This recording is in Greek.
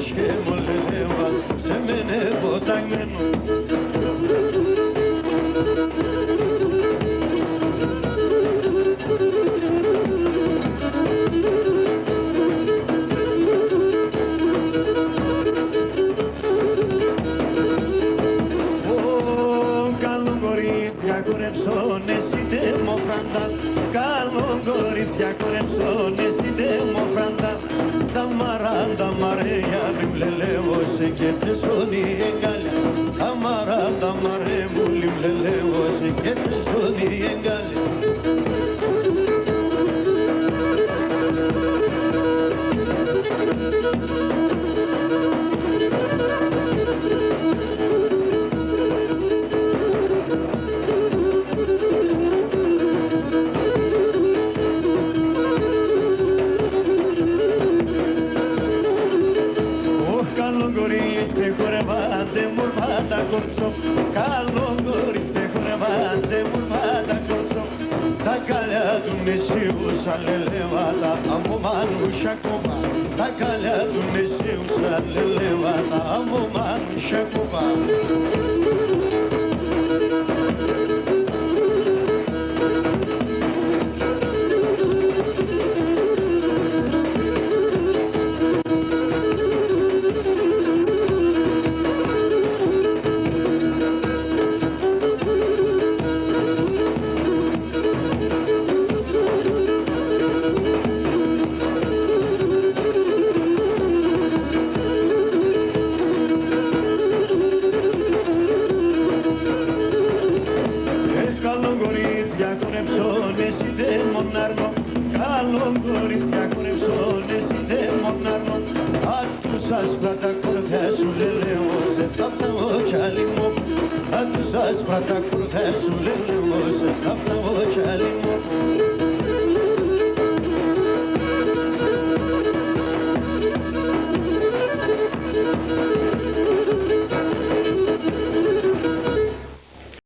και μου λελεύα σε μένε ποταγμένο. Κορεψώνε σύντε μοφράντα, καλό κορίτσια κορεψώνε σύντε μοφράντα. Τα μαράντα μαρέα λιμλελεύωσε και τρεσόνι εγκάλια. Τα μαράντα μαρέ μου λιμλελεύωσε και τρεσόνι εγκάλια. Καλό κορίτσε χορευάτε μου πάντα κορτσό. Τα καλιά του μεσίου σαν λελεύατα από μάνουσια κόπα. Τα καλιά του μεσίου σαν λελεύατα από μάνουσια κόπα. Καλό κορίτσια κορεψώνε σύντε μονάρνο. Αν τους άσπρατα κορδέσου λελεύωσε τα πλαγότσια λιμό. Αν τους άσπρατα κορδέσου λελεύωσε τα πλαγότσια λιμό.